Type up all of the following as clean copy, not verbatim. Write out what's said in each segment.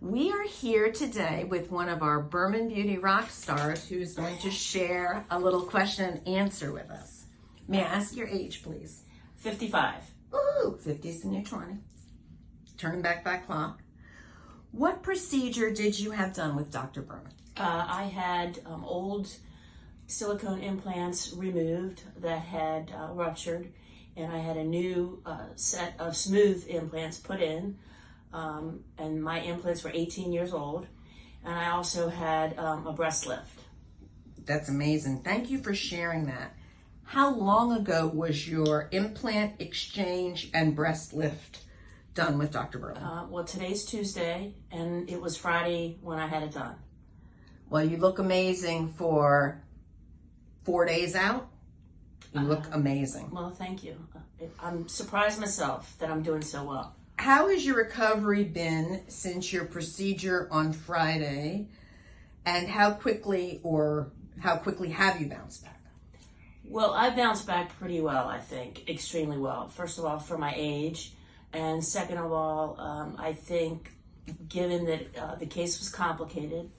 We are here today with one of our Berman Beauty rock stars who's going to share a little question and answer with us. May I ask your age, please? 55. Ooh, 50's the new 20. Turning back that clock. What procedure did you have done with Dr. Berman? I had old silicone implants removed that had ruptured, and I had a new set of smooth implants put in, and my implants were 18 years old, and I also had a breast lift. That's amazing. Thank you for sharing that. How long ago was your implant exchange and breast lift done with Dr. Berman? Well, today's Tuesday, and it was Friday when I had it done. Well, you look amazing for 4 days out. You look amazing. Well, thank you. I'm surprised myself that I'm doing so well. How has your recovery been since your procedure on Friday? And how quickly have you bounced back? Well, I bounced back pretty well, I think, extremely well. First of all, for my age. And second of all, I think given that the case was complicated,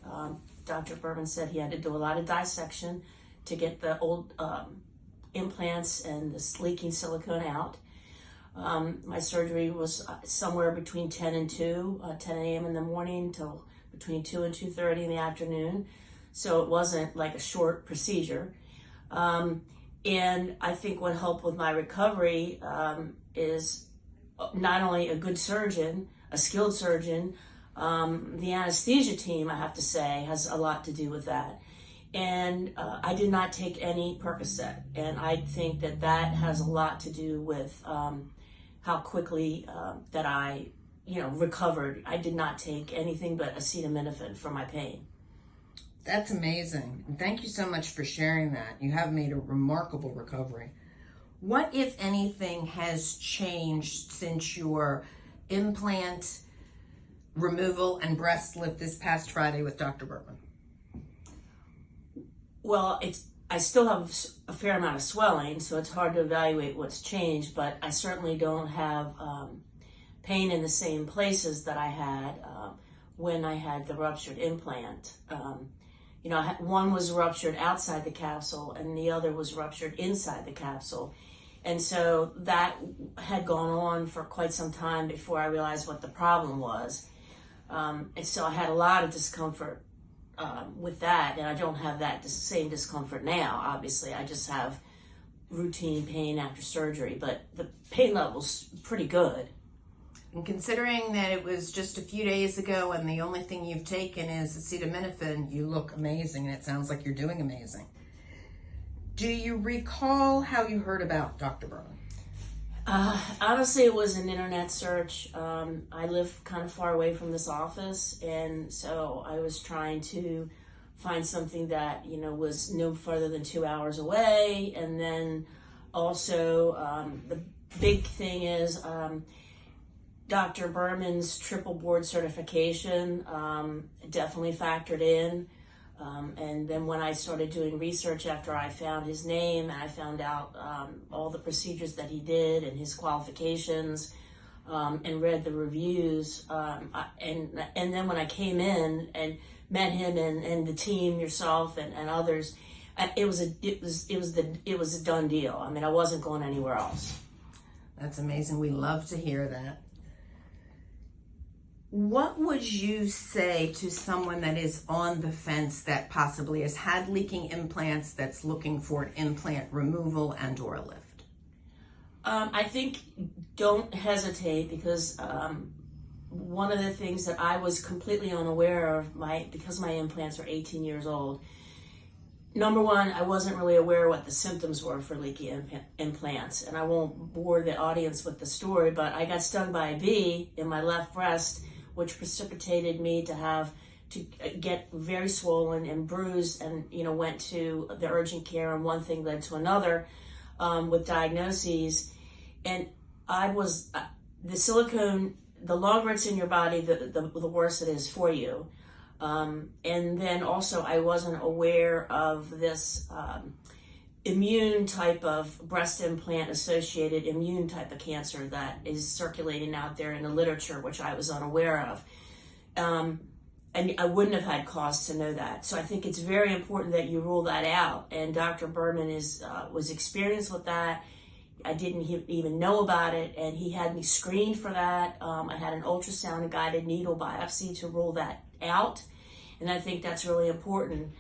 Dr. Berman said he had to do a lot of dissection to get the old implants and this leaking silicone out. My surgery was somewhere between 10 and 2, 10 a.m. in the morning till between 2 and 2:30 in the afternoon. So it wasn't like a short procedure. And I think what helped with my recovery is not only a good surgeon, a skilled surgeon, the anesthesia team, I have to say, has a lot to do with that. And I did not take any Percocet, and I think that that has a lot to do with how quickly that I, recovered. I did not take anything but acetaminophen for my pain. That's amazing. And thank you so much for sharing that. You have made a remarkable recovery. What, if anything, has changed since your implant removal and breast lift this past Friday with Dr. Berman? Well, I still have a fair amount of swelling, so it's hard to evaluate what's changed, but I certainly don't have pain in the same places that I had when I had the ruptured implant. One was ruptured outside the capsule and the other was ruptured inside the capsule. And so that had gone on for quite some time before I realized what the problem was. And so I had a lot of discomfort with that, and I don't have that same discomfort now, obviously. I just have routine pain after surgery, but the pain level's pretty good. And considering that it was just a few days ago and the only thing you've taken is acetaminophen, you look amazing, and it sounds like you're doing amazing. Do you recall how you heard about Dr. Berman? Honestly, it was an internet search. I live kind of far away from this office, and so I was trying to find something that, was no further than 2 hours away. And then also the big thing is Dr. Berman's triple board certification definitely factored in. And then when I started doing research after I found his name and I found out all the procedures that he did and his qualifications and read the reviews, and then when I came in and met him and the team, yourself and others, it was a done deal. I mean, I wasn't going anywhere else. That's amazing. We love to hear that. What would you say to someone that is on the fence that possibly has had leaking implants, that's looking for an implant removal and or a lift? I think don't hesitate, because one of the things that I was completely unaware of, because my implants are 18 years old, number one, I wasn't really aware what the symptoms were for leaky implants. And I won't bore the audience with the story, but I got stung by a bee in my left breast, which precipitated me to get very swollen and bruised, and went to the urgent care, and one thing led to another with diagnoses. And I was the silicone. The longer it's in your body, the worse it is for you. And then also, I wasn't aware of this immune type of breast implant associated immune type of cancer that is circulating out there in the literature, which I was unaware of. And I wouldn't have had cause to know that. So I think it's very important that you rule that out. And Dr. Berman was experienced with that. I didn't even know about it, and he had me screened for that. I had an ultrasound and guided needle biopsy to rule that out, and I think that's really important.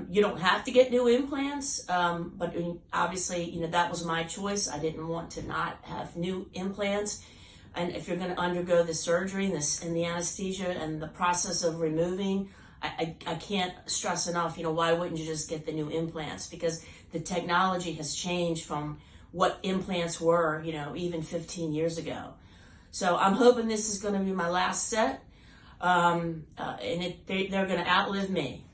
You don't have to get new implants, but obviously, that was my choice. I didn't want to not have new implants. And if you're going to undergo the surgery and the anesthesia and the process of removing, I can't stress enough, why wouldn't you just get the new implants? Because the technology has changed from what implants were, even 15 years ago. So I'm hoping this is going to be my last set, and they're going to outlive me.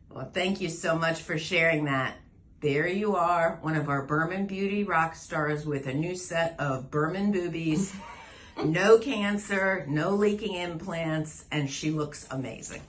Well, thank you so much for sharing that. There you are, one of our Berman Beauty rock stars with a new set of Berman boobies, no cancer, no leaking implants, and she looks amazing.